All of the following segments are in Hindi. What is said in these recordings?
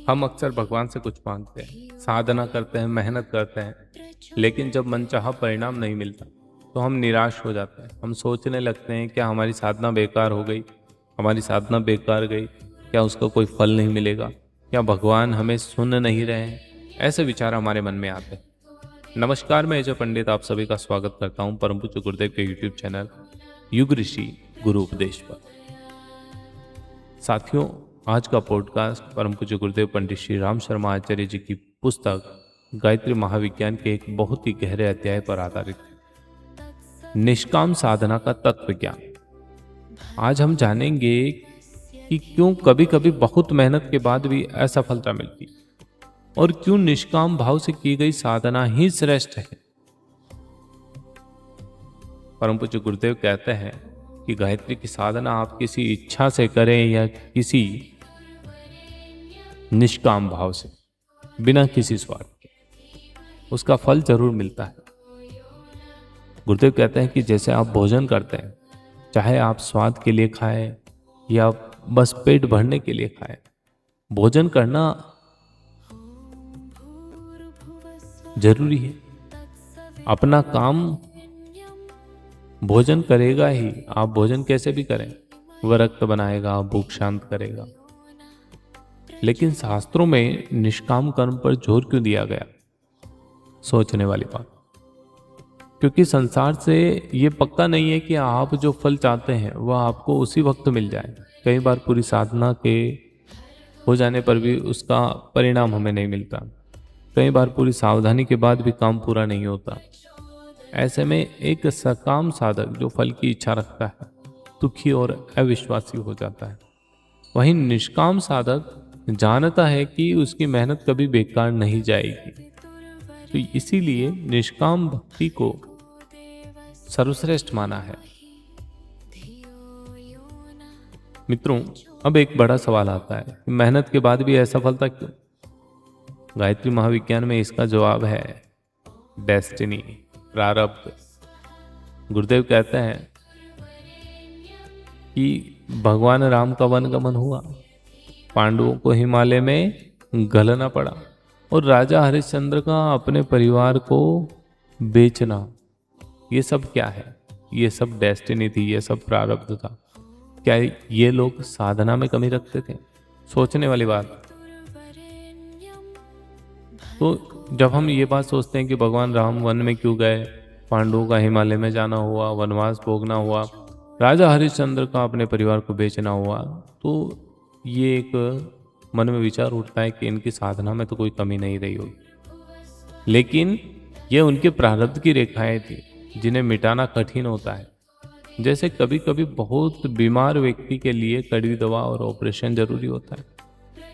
हम अक्सर भगवान से कुछ मांगते हैं, साधना करते हैं, मेहनत करते हैं, लेकिन जब मनचाहा परिणाम नहीं मिलता तो हम निराश हो जाते हैं। हम सोचने लगते हैं क्या हमारी साधना बेकार हो गई, हमारी साधना बेकार गई, क्या उसका कोई फल नहीं मिलेगा, क्या भगवान हमें सुन नहीं रहे हैं। ऐसे विचार हमारे मन में आते हैं। नमस्कार, मैं अजय पंडित आप सभी का स्वागत करता हूं परम पूज्य गुरुदेव के यूट्यूब चैनल युग ऋषि गुरु उपदेश पर। साथियों, आज का पॉडकास्ट परम पूज्य गुरुदेव पंडित श्री राम शर्मा आचार्य जी की पुस्तक गायत्री महाविज्ञान के एक बहुत ही गहरे अध्याय पर आधारित है, निष्काम साधना का तत्व ज्ञान। आज हम जानेंगे कि क्यों कभी कभी बहुत मेहनत के बाद भी असफलता मिलती और क्यों निष्काम भाव से की गई साधना ही श्रेष्ठ है। परम पूज्य गुरुदेव कहते हैं कि गायत्री की साधना आप किसी इच्छा से करें या किसी निष्काम भाव से, बिना किसी स्वार्थ के, उसका फल जरूर मिलता है। गुरुदेव कहते हैं कि जैसे आप भोजन करते हैं, चाहे आप स्वाद के लिए खाएं या बस पेट भरने के लिए खाएं, भोजन करना जरूरी है। अपना काम भोजन करेगा ही। आप भोजन कैसे भी करें, वह रक्त बनाएगा, भूख शांत करेगा। लेकिन शास्त्रों में निष्काम कर्म पर जोर क्यों दिया गया? सोचने वाली बात। क्योंकि संसार से ये पक्का नहीं है कि आप जो फल चाहते हैं वह आपको उसी वक्त मिल जाए। कई बार पूरी साधना के हो जाने पर भी उसका परिणाम हमें नहीं मिलता। कई बार पूरी सावधानी के बाद भी काम पूरा नहीं होता। ऐसे में एक सकाम साधक जो फल की इच्छा रखता है, दुखी और अविश्वासी हो जाता है। वहीं निष्काम साधक जानता है कि उसकी मेहनत कभी बेकार नहीं जाएगी। तो इसीलिए निष्काम भक्ति को सर्वश्रेष्ठ माना है। मित्रों, अब एक बड़ा सवाल आता है कि मेहनत के बाद भी असफलता क्यों? गायत्री महाविज्ञान में इसका जवाब है डेस्टिनी, प्रारब्ध। गुरुदेव कहते हैं कि भगवान राम का वनगमन हुआ, पांडवों को हिमालय में गलना पड़ा और राजा हरिश्चंद्र का अपने परिवार को बेचना, ये सब क्या है? ये सब डेस्टिनी थी, ये सब प्रारब्ध था। क्या ये लोग साधना में कमी रखते थे? सोचने वाली बात। तो जब हम ये बात सोचते हैं कि भगवान राम वन में क्यों गए, पांडवों का हिमालय में जाना हुआ, वनवास भोगना हुआ, राजा हरिश्चंद्र का अपने परिवार को बेचना हुआ, तो ये एक मन में विचार उठता है कि इनकी साधना में तो कोई कमी नहीं रही होगी। लेकिन ये उनके प्रारब्ध की रेखाएं थी जिन्हें मिटाना कठिन होता है। जैसे कभी कभी बहुत बीमार व्यक्ति के लिए कड़वी दवा और ऑपरेशन जरूरी होता है,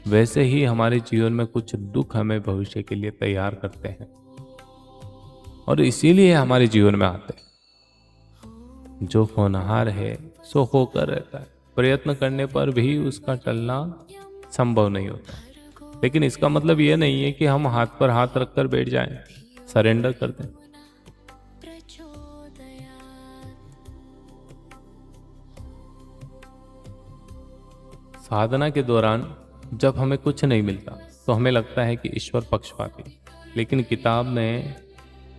वैसे ही हमारे जीवन में कुछ दुख हमें भविष्य के लिए तैयार करते हैं और इसीलिए हमारे जीवन में आते हैं। जो होनहार है सो होकर रहता है, प्रयत्न करने पर भी उसका टलना संभव नहीं होता। लेकिन इसका मतलब यह नहीं है कि हम हाथ पर हाथ रखकर बैठ जाएं, सरेंडर कर दें। साधना के दौरान जब हमें कुछ नहीं मिलता तो हमें लगता है कि ईश्वर पक्षपाती। लेकिन किताब ने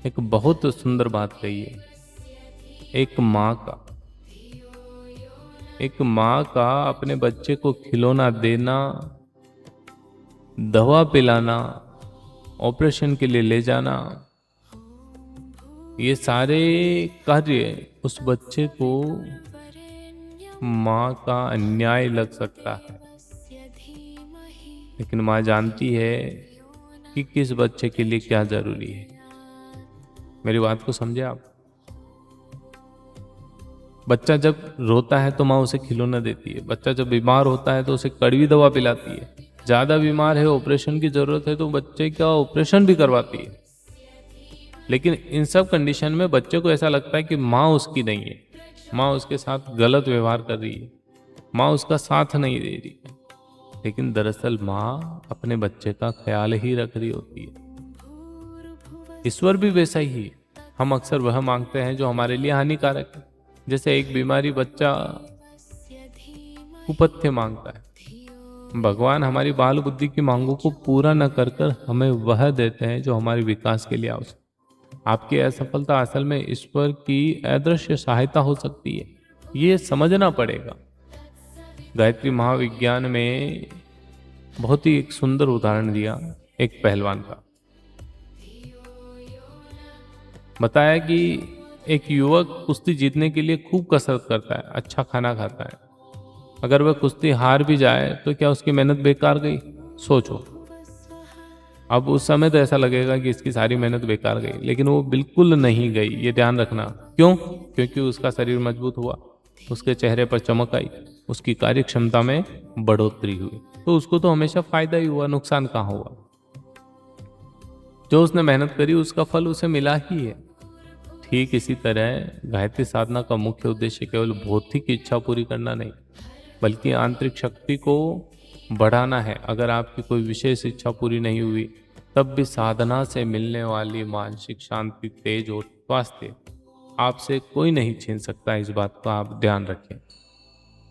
एक बहुत सुंदर बात कही है। एक माँ का अपने बच्चे को खिलौना देना, दवा पिलाना, ऑपरेशन के लिए ले जाना, ये सारे कार्य उस बच्चे को माँ का अन्याय लग सकता है। लेकिन माँ जानती है कि किस बच्चे के लिए क्या जरूरी है। मेरी बात को समझे आप? बच्चा जब रोता है तो माँ उसे खिलौना देती है। बच्चा जब बीमार होता है तो उसे कड़वी दवा पिलाती है। ज्यादा बीमार है, ऑपरेशन की जरूरत है, तो बच्चे का ऑपरेशन भी करवाती है। लेकिन इन सब कंडीशन में बच्चे को ऐसा लगता है कि माँ उसकी नहीं है, माँ उसके साथ गलत व्यवहार कर रही है, माँ उसका साथ नहीं दे रही है। लेकिन दरअसल माँ अपने बच्चे का ख्याल ही रख रही होती है। ईश्वर भी वैसा ही है। हम अक्सर वह मांगते हैं जो हमारे लिए हानिकारक है। जैसे एक बीमारी बच्चा कुपथ्य मांगता है, भगवान हमारी बाल बुद्धि की मांगों को पूरा न कर कर हमें वह देते हैं जो हमारे विकास के लिए आवश्यक। आपकी असफलता असल में ईश्वर की अदृश्य सहायता हो सकती है, ये समझना पड़ेगा। गायत्री महाविज्ञान में बहुत ही एक सुंदर उदाहरण दिया एक पहलवान का। बताया कि एक युवक कुश्ती जीतने के लिए खूब कसरत करता है, अच्छा खाना खाता है। अगर वह कुश्ती हार भी जाए तो क्या उसकी मेहनत बेकार गई? सोचो। अब उस समय तो ऐसा लगेगा कि इसकी सारी मेहनत बेकार गई, लेकिन वो बिल्कुल नहीं गई, ये ध्यान रखना। क्यों? क्योंकि उसका शरीर मजबूत हुआ, उसके चेहरे पर चमक आई, उसकी कार्य क्षमता में बढ़ोतरी हुई। तो उसको तो हमेशा फायदा ही हुआ, नुकसान कहाँ हुआ। जो उसने मेहनत करी उसका फल उसे मिला ही है। ठीक इसी तरह गायत्री साधना का मुख्य उद्देश्य केवल भौतिक इच्छा पूरी करना नहीं, बल्कि आंतरिक शक्ति को बढ़ाना है। अगर आपकी कोई विशेष इच्छा पूरी नहीं हुई, तब भी साधना से मिलने वाली मानसिक शांति, तेज और स्वास्थ्य आपसे कोई नहीं छीन सकता। इस बात का आप ध्यान रखें।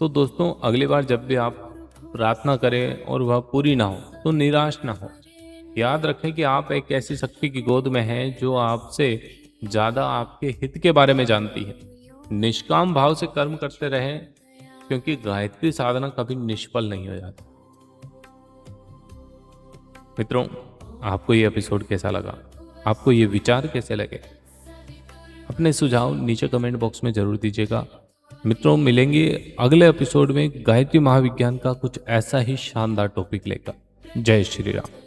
तो दोस्तों, अगली बार जब भी आप प्रार्थना करें और वह पूरी ना हो तो निराश ना हो। याद रखें कि आप एक ऐसी शक्ति की गोद में हैं जो आपसे ज्यादा आपके हित के बारे में जानती है। निष्काम भाव से कर्म करते रहें, क्योंकि गायत्री साधना कभी निष्फल नहीं हो जाती। मित्रों, आपको ये एपिसोड कैसा लगा? आपको ये विचार कैसे लगे? अपने सुझाव नीचे कमेंट बॉक्स में जरूर दीजिएगा। मित्रों, मिलेंगे अगले एपिसोड में गायत्री महाविज्ञान का कुछ ऐसा ही शानदार टॉपिक लेकर। जय श्री राम।